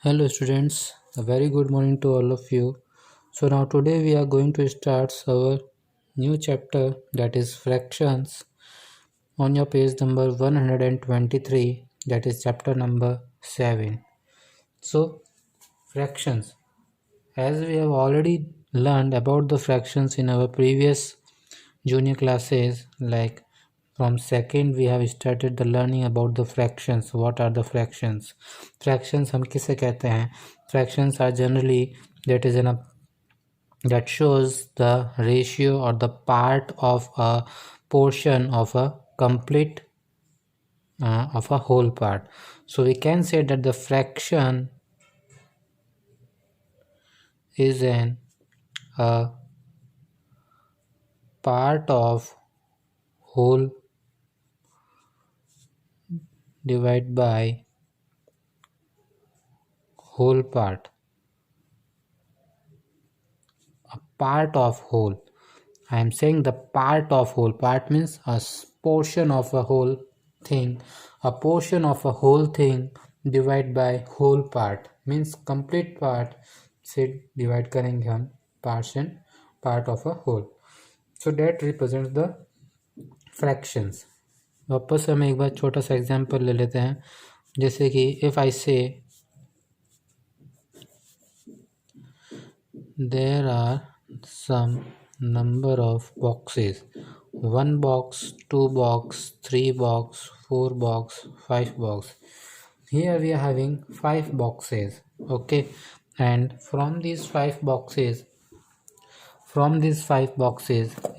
Hello students, a very good morning to all of you. So now today we are going to start our new chapter, that is fractions, on your page number 123, that is chapter number 7. So fractions, as we have already learned about the fractions in our previous junior classes, like from second we have started the learning about the fractions. What are the fractions? Fractions हम किसे कहते हैं? Fractions are generally that shows the ratio or the part of a portion of a complete of a whole part. So we can say that the fraction is an a part of whole divided by whole part. A part of whole. I am saying the part of whole. Part means a portion of a whole thing. A portion of a whole thing divided by whole part means complete part से divide करेंगे हम part of a whole. So that represents the fractions. वापस हम एक बार छोटा सा example ले लेते हैं, जैसे कि if I say there are some number of boxes, 1 box, 2 box, 3 box, 4 box, 5 box. Here we are having 5 boxes, okay, and from these 5 boxes,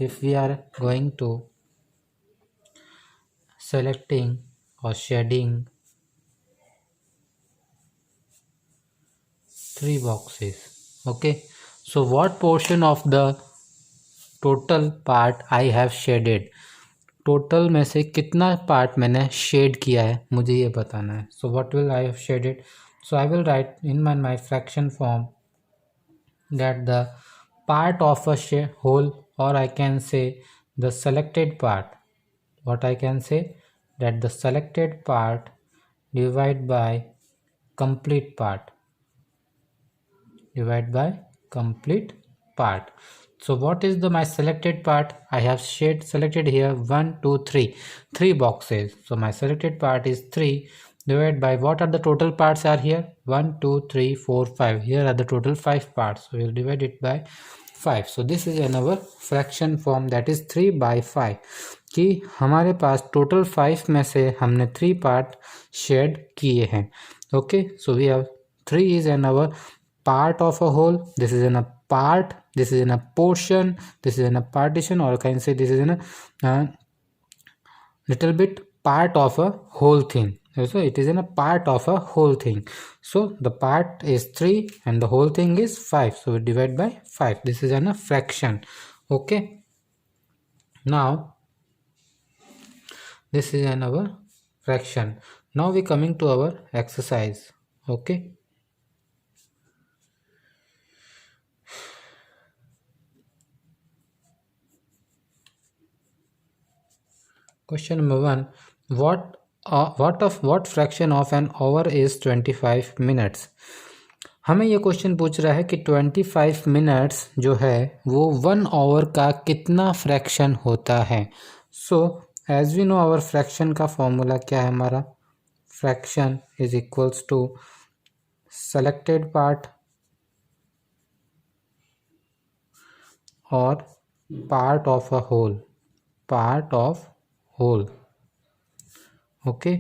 if we are going to selecting or shading 3 boxes, okay. So what portion of the total part I have shaded? Total में से कितना part मैंने shade किया है मुझे ये बताना है. So what will I have shaded? So I will right in my fraction form that the part of a whole, or I can say the selected part. What I can say? That the selected part divided by complete part. So what is the my selected part? I have selected here 1 2 3 boxes. So my selected part is 3 divided by what are the total parts are here? 1 2 3 4 5. Here are the total 5 parts, so we'll divide it by 5. So this is another fraction form, that is 3 by 5, कि हमारे पास total 5 में से हमने 3 part shade किए हैं. Okay, so we have 3 is an our part of a whole, this is in a part, this is in a portion, this is in a partition, or I can say this is in a little bit part of a whole thing. So it is in a part of a whole thing. So the part is 3 and the whole thing is 5, so we divide by 5. This is in a fraction. Okay, now this is an our fraction. Now we coming to our exercise. Okay, question number 1. What fraction of an hour is 25 minutes? हमें ये question पूछ रहा है कि 25 minutes जो है वो 1 our का कितना फ्रैक्शन होता है. So as we know our fraction का फॉर्मूला क्या है हमारा? Fraction is equals to selected part और part of a whole, okay,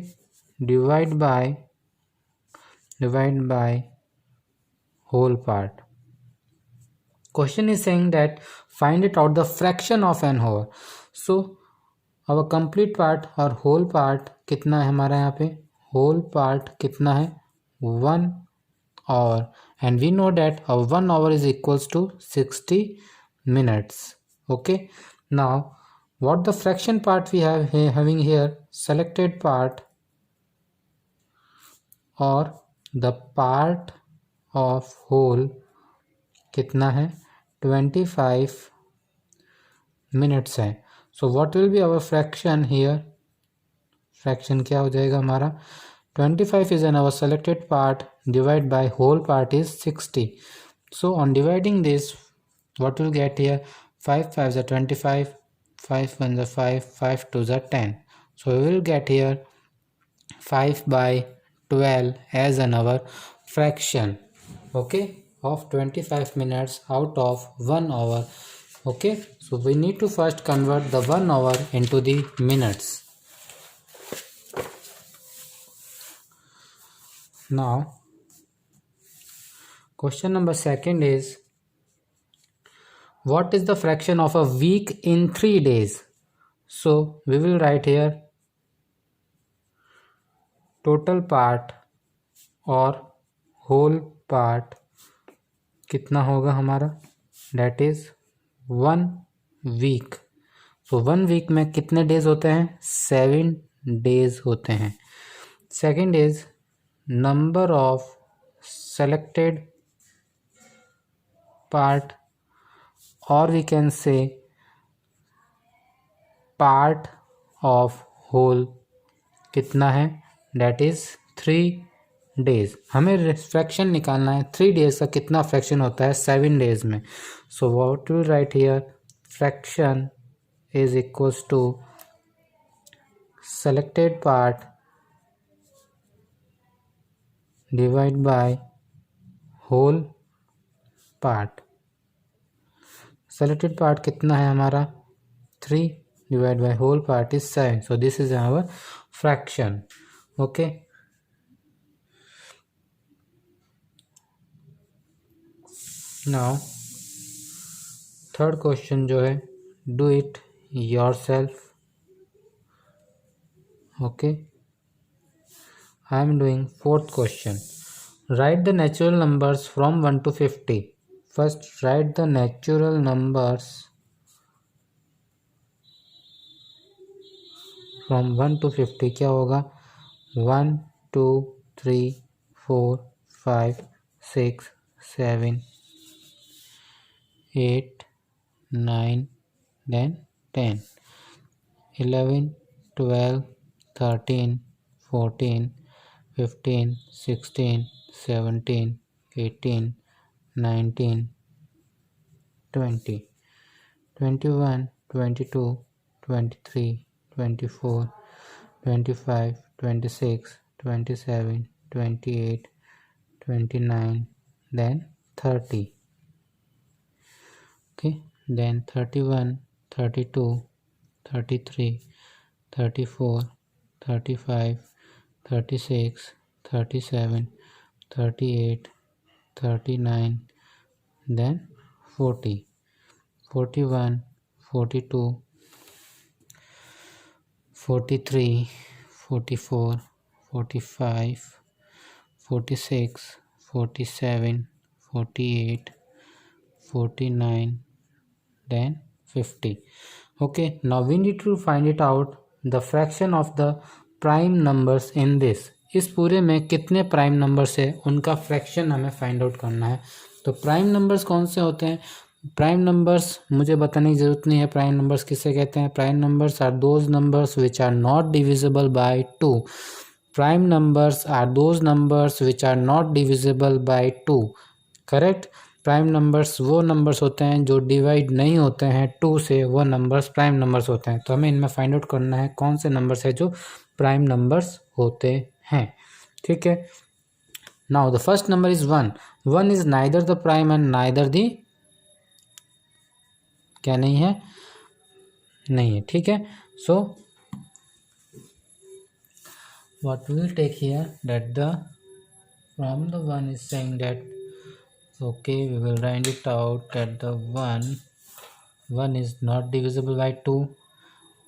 divide by whole part. Question is saying that find it out the fraction of an hour. So our complete part और whole part कितना है हमारा यहाँ पे? whole part कितना है? 1 hour, and we know that our 1 hour is equals to 60 minutes. Okay, now what the fraction part we have having here? Selected part और the part of whole कितना है? 25 minutes है. So what will be our fraction here? Fraction क्या हो जाएगा हमारा? 25 is in our selected part, divided by whole part is 60. So on dividing this, what we'll get here, 5 5s are 25, 5 1s are 5, 5 2s are 10. So we will get here 5 by 12 as an our fraction, okay, of 25 minutes out of 1 hour. Okay, so we need to first convert the 1 hour into the minutes. Now question number second is, what is the fraction of a week in 3 days? So we will write here total part और whole part कितना होगा हमारा, that is 1 week. So 1 week में कितने days होते हैं, 7 days होते हैं. Second is number of selected part, or we can say part of whole कितना है, that is 3 days. हमें फ्रैक्शन निकालना है 3 डेज का कितना फ्रैक्शन होता है 7 डेज में. So what will write here, fraction is equals to selected part divided by whole part. Selected part कितना है हमारा 3 divided by whole part is 7. So this is our fraction. Okay. Now third question जो है, do it yourself. Okay, I am doing fourth question. Write the natural numbers from 1 to 50. First write the natural numbers from 1 to 50. क्या होगा, 1 2 3 4 5 6 7 8 9 then 10 11 12 13 14 15 16 17 18 19 20 21 22 23 24 25 26 27 28 29 then 30. Okay, then 31 32 33 34 35 36 37 38 39 then 40 41 42 43 44 45 46 47 48 49 then 50. Okay, now we need to find it out the fraction of the prime numbers in this. इस पूरे में कितने prime numbers है उनका fraction हमें find out करना है. तो प्राइम नंबर्स कौन से होते हैं, प्राइम नंबर्स मुझे बताने की ज़रूरत नहीं है. प्राइम नंबर्स किसे कहते हैं, prime numbers are those numbers which are not divisible by 2. Prime numbers are those numbers which are not divisible by 2. Correct. Prime numbers वो नंबर्स होते हैं जो डिवाइड नहीं होते हैं 2 से, वो नंबर्स प्राइम नंबर्स होते हैं. तो हमें इनमें फाइंड आउट करना है कौन से नंबर्स है जो प्राइम नंबर्स होते हैं. ठीक है. Now the first number is 1. 1 is neither the prime and neither the, क्या नहीं है, नहीं है. ठीक है. सो what we will take here that the from the 1 is saying that, okay, we will write it out that the 1 is not divisible by 2,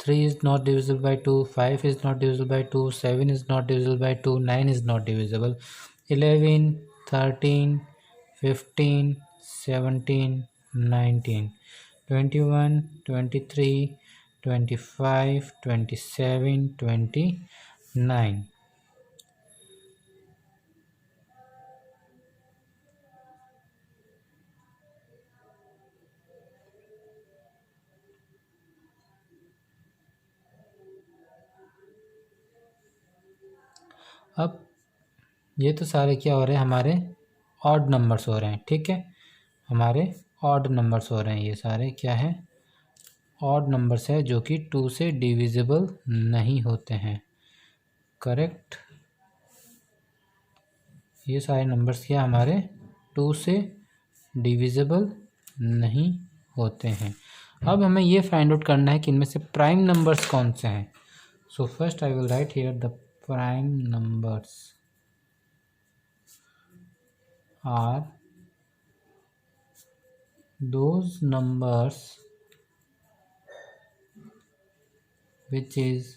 3 is not divisible by 2, 5 is not divisible by 2, 7 is not divisible by 2, 9 is not divisible, 11 13 15 17 19 21 23 25 27 29. अब ये तो सारे क्या हो रहे हैं, हमारे odd numbers हो रहे हैं, ठीक है, हमारे ऑड नंबर्स हो रहे हैं, ये सारे क्या है, ऑड नंबर्स है जो कि 2 से डिविजिबल नहीं होते हैं, करेक्ट। ये सारे नंबर्स क्या हमारे 2 से डिविजिबल नहीं होते हैं। अब हमें ये फाइंड आउट करना है कि इनमें से प्राइम नंबर्स कौन से हैं। So first I will write here the prime numbers are those numbers which is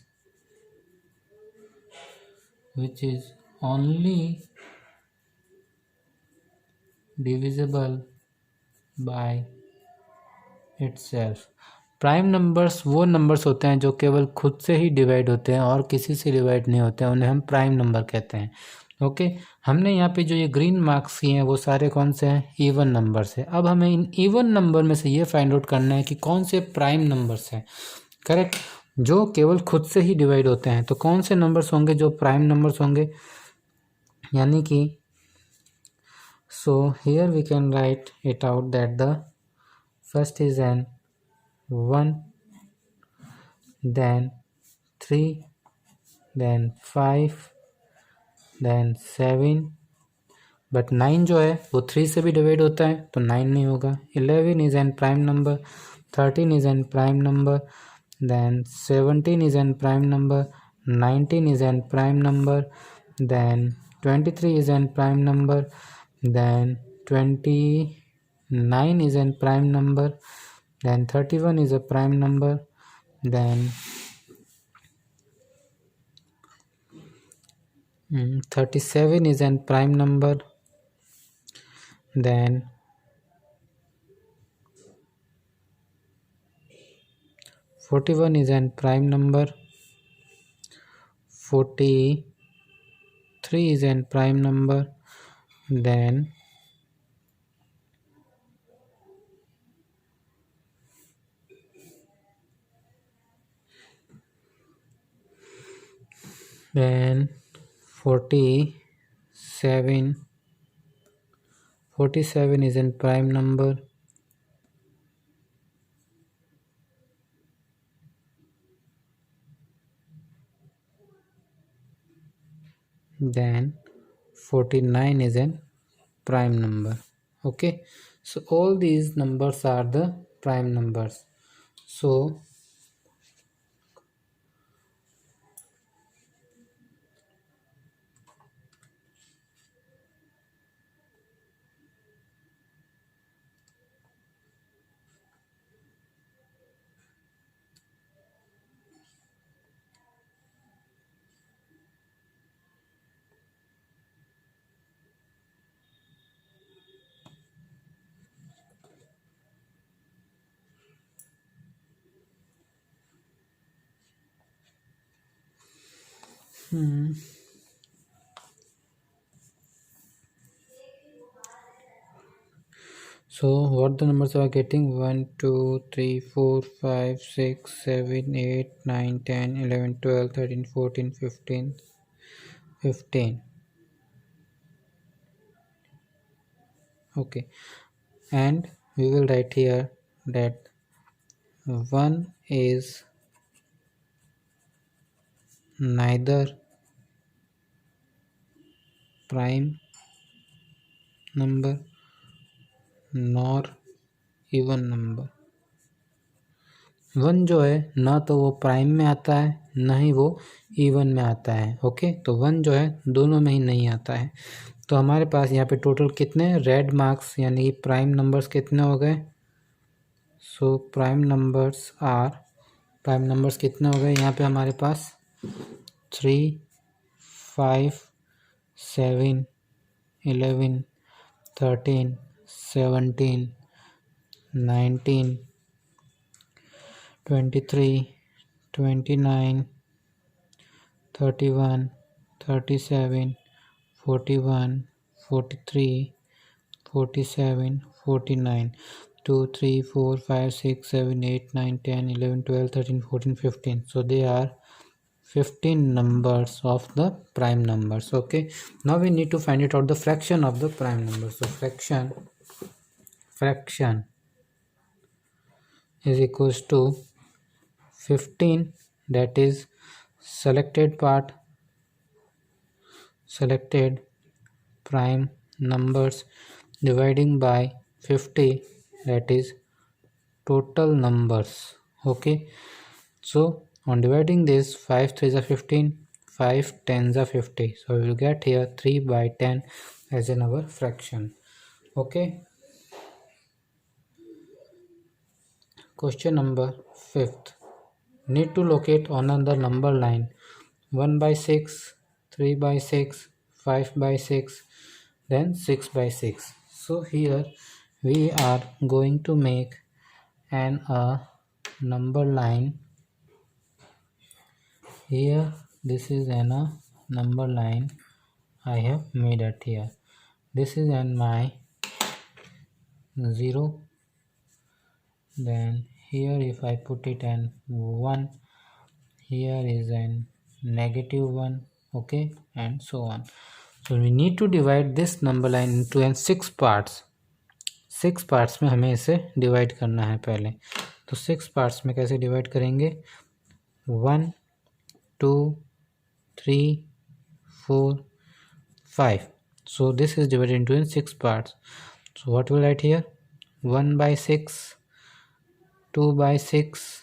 only divisible by itself। Prime numbers वो नंबर्स होते हैं जो केवल खुद से ही डिवाइड होते हैं और किसी से डिवाइड नहीं होते हैं, उन्हें हम प्राइम नंबर कहते हैं। ओके, हमने यहाँ पे जो ये ग्रीन मार्क्स किए हैं वो सारे कौन से हैं, इवन नंबर्स है। अब हमें इन इवन नंबर में से ये फाइंड आउट करना है कि कौन से प्राइम नंबर्स हैं, करेक्ट, जो केवल खुद से ही डिवाइड होते हैं। तो कौन से नंबर्स होंगे जो प्राइम नंबर्स होंगे, यानी कि so here we can write it out that the first is an 1, then 3, then 5, then 7, but 9 जो है वो 3 से भी डिवाइड होता है तो 9 नहीं होगा। 11 is an prime number, 13 is an prime number, then 17 is an prime number, 19 is an prime number, then 23 is an prime number, then 29 is an prime number, then 31 is a prime number, then 37 is an prime number, then 41 is an prime number, 43 is an prime number, then 47 is an prime number, then 49 is an prime number. Okay, so all these numbers are the prime numbers. So so what the numbers are getting, 1 2 3 4 5 6 7 8 9 10 11 12 13 14 15 15. Okay, and we will write here that 1 is neither prime number nor even number। 1 जो है ना तो वो prime में आता है ना ही वो इवन में आता है। ओके, तो 1 जो है दोनों में ही नहीं आता है। तो हमारे पास यहाँ पे टोटल कितने रेड मार्क्स यानी कि प्राइम नंबर्स कितने हो गए। सो प्राइम नंबर्स कितने हो गए यहाँ पे हमारे पास 3 5 7 11 13 17 19 23 29 31 37 41 43 47 49 2 3 4 5 6 7 8 9 10 11 12 13 14 15। So they are 15 numbers of the prime numbers. Okay, now we need to find it out the fraction of the prime numbers. So fraction is equals to 15, that is selected prime numbers, dividing by 50, that is total numbers. Okay, so on dividing this, 5 3s are 15, 5 10s are 50, so we will get here 3 by 10 as in our fraction. Okay, question number 5th, need to locate another number line 1 by 6, 3 by 6, 5 by 6, then 6 by 6. So here we are going to make an number line. Here this is an number line I have made it here. This is an my 0, then here if I put it an 1, here is an -1, okay, and so on. So we need to divide this number line into an 6 parts. 6 parts में हमें इसे divide करना है पहले. तो 6 parts में कैसे divide करेंगे? 1 2 3 4 5. So this is divided into in 6 parts. So what will write here? 1 by 6, 2 by 6,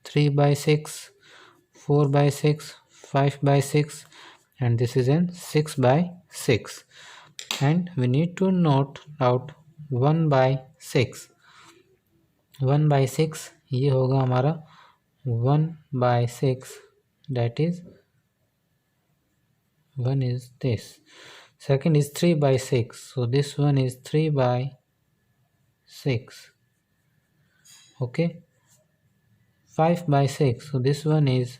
3 by 6, 4 by 6, 5 by 6, and this is in 6 by 6. And we need to note out 1 by 6. 1 by 6 ये होगा हमारा 1 by 6, that is 1 is this. Second is 3 by 6, so this one is 3 by 6. Okay, 5 by 6, so this one is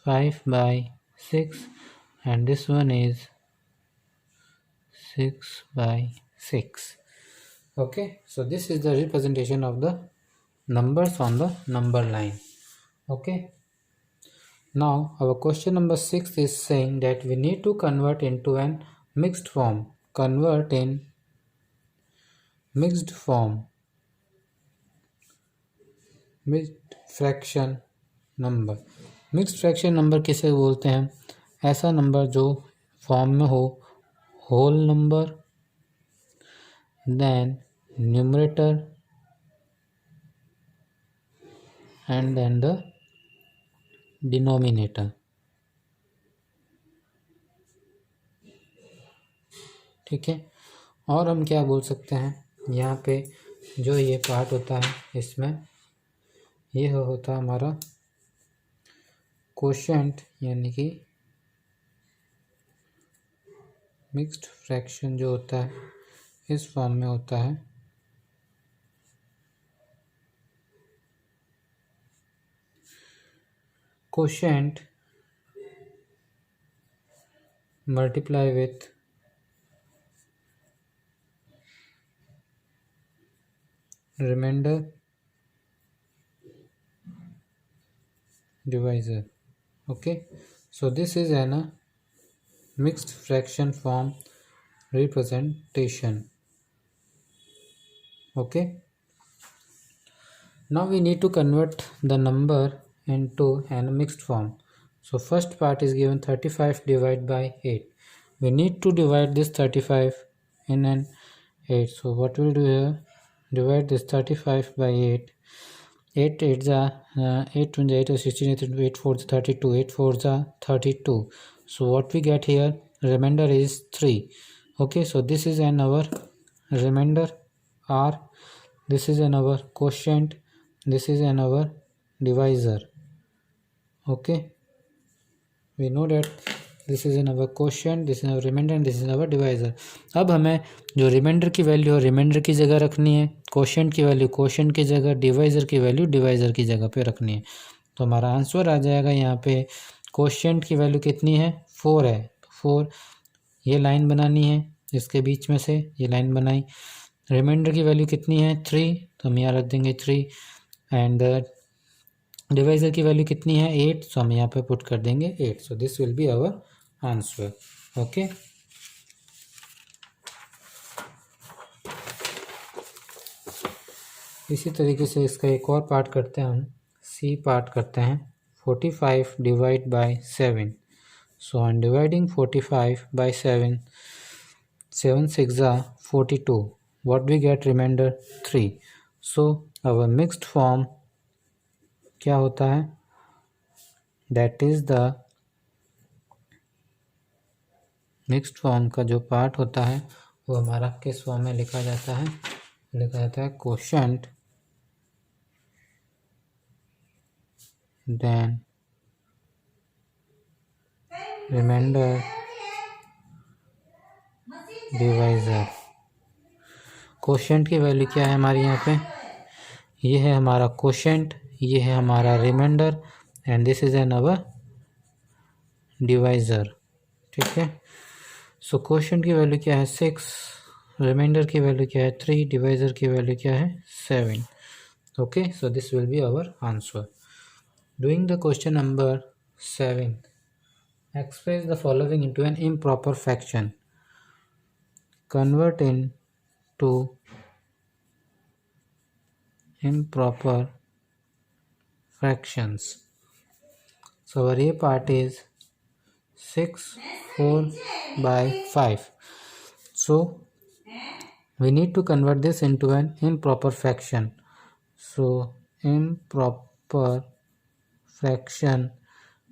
5 by 6, and this one is 6 by 6. Okay, so this is the representation of the numbers on the number line. Okay, now our question number 6 is saying that we need to convert into an mixed form. Convert in mixed form, mixed fraction number. Mixed fraction number किसे बोलते हैं? ऐसा नंबर जो form में हो whole number, then numerator and then the denominator. ठीक है, और हम क्या बोल सकते हैं, यहाँ पे जो ये पार्ट होता है इसमें ये होता है हमारा कोशेंट, यानी कि मिक्स्ड फ्रैक्शन जो होता है इस फॉर्म में होता है quotient multiply with reminder divisor. Okay, so this is an mixed fraction form representation. Okay, now we need to convert the number into an mixed form. So first part is given 35 divided by 8. We need to divide this 35 in an 8. So what we'll do here, divide this 35 by 8. 8 8s are 8 2 8 or 16, 8 4s 32, 8 4s are 32. So what we get here, remainder is 3. Okay, so this is an our remainder r, this is an our quotient, this is an our divisor. Okay, we know that this is in our quotient, this is our remainder and this is our divisor. अब हमें जो reminder की value है reminder की जगह रखनी है, quotient की वैल्यू क्वोशिएंट की जगह, डिवाइज़र की वैल्यू डिवाइज़र की जगह पे रखनी है. तो हमारा आंसर आ जाएगा यहाँ पे क्वोशिएंट की वैल्यू कितनी है, 4 है. 4, ये लाइन बनानी है इसके बीच में से, ये लाइन बनाई. रिमाइंडर की वैल्यू कितनी है, 3, तो हम यहाँ रख देंगे 3. एंड डिवाइजर की वैल्यू कितनी है 8, सो हम यहाँ पे पुट कर देंगे 8. So this will be our answer. Okay. इसी तरीके से इसका एक और पार्ट करते हैं हम. सी पार्ट करते हैं. 45 divide by 7. So on dividing 45 by 7, 7 6 are 42. What we get remainder 3. So our mixed form क्या होता है, that is the mixed form का जो पार्ट होता है वो हमारा किस फॉर्म में लिखा जाता है, लिखा जाता है quotient then remainder divisor. Quotient की वैल्यू क्या है हमारी यहाँ पे, ये है हमारा क्वोशेंट, ये है हमारा reminder and this is an our divisor. ठीक है. सो क्वोशेंट की वैल्यू क्या है 6, रिमाइंडर की वैल्यू क्या है 3, डिवाइजर की वैल्यू क्या है 7. Okay. So this will be our answer. Doing the question number 7, express the following into an improper fraction. Convert into improper fractions. So our A part is 6 4 by 5. So we need to convert this into an improper fraction. So improper fraction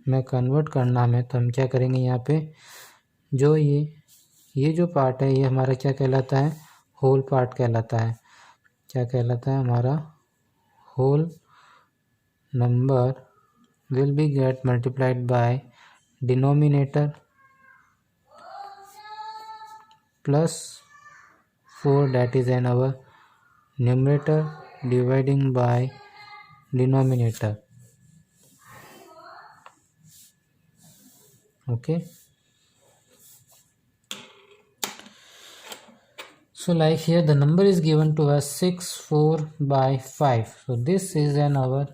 में convert करना हमें, तो हम क्या करेंगे यहाँ पे, जो ये जो पार्ट है ये हमारा क्या कहलाता है, होल पार्ट कहलाता है. क्या कहलाता है हमारा, whole number will be get multiplied by denominator plus 4, that is in our numerator dividing by denominator. Okay. So like here the number is given to us 6 4 by 5. So this is an our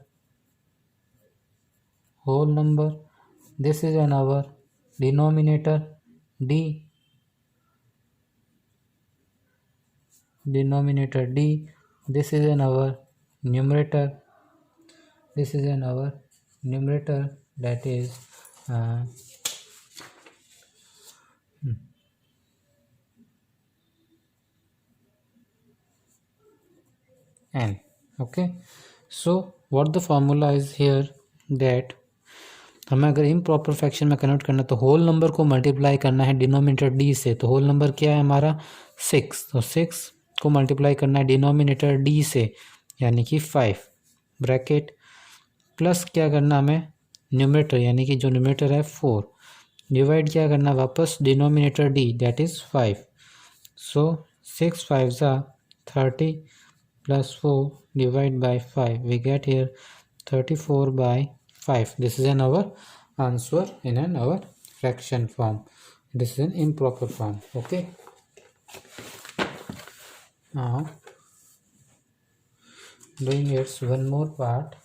whole number, this is an our denominator d, this is an our numerator, this is an our numerator, that is n. Okay. So what the formula is here, that हमें अगर improper fraction में convert करना तो whole number को multiply करना है denominator D से. तो होल नंबर क्या है हमारा 6, तो 6 को मल्टीप्लाई करना है डिनोमिनेटर डी से यानी कि 5 ब्रैकेट, प्लस क्या करना हमें न्यूमरेटर यानी कि जो न्यूमरेटर है 4, डिवाइड क्या करना वापस डिनोमिनेटर डी, दैट इज़ 5. सो 6 5 ज़ा 30 plus 4 divide by 5, we get here 34 by 5. This is an our answer in an our fraction form. This is an improper form. Okay. Now doing its one more part.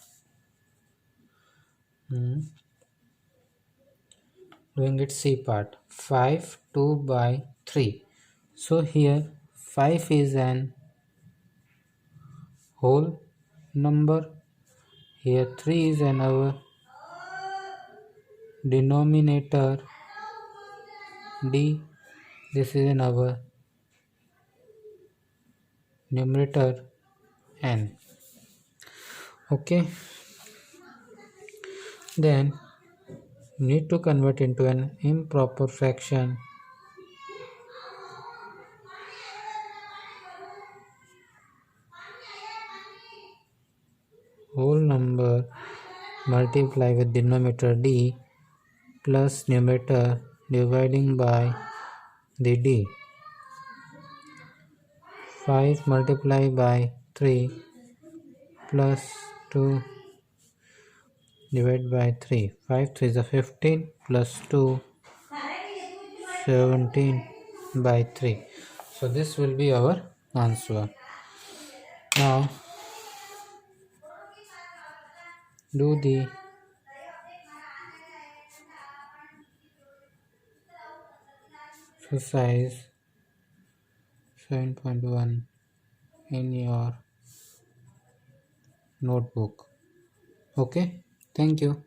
Doing its C part. 5 2 by 3. So here 5 is an whole number, here 3 is an our denominator d, this is an our numerator n. Okay. Then need to convert into an improper fraction. Whole number multiply with denominator d plus numerator dividing by the d. 5 multiplied by 3 plus 2 divided by 3. 5 3 is 15 plus 2 17 by 3. So this will be our answer. Now do the exercise 7.1 in your notebook. Okay, thank you.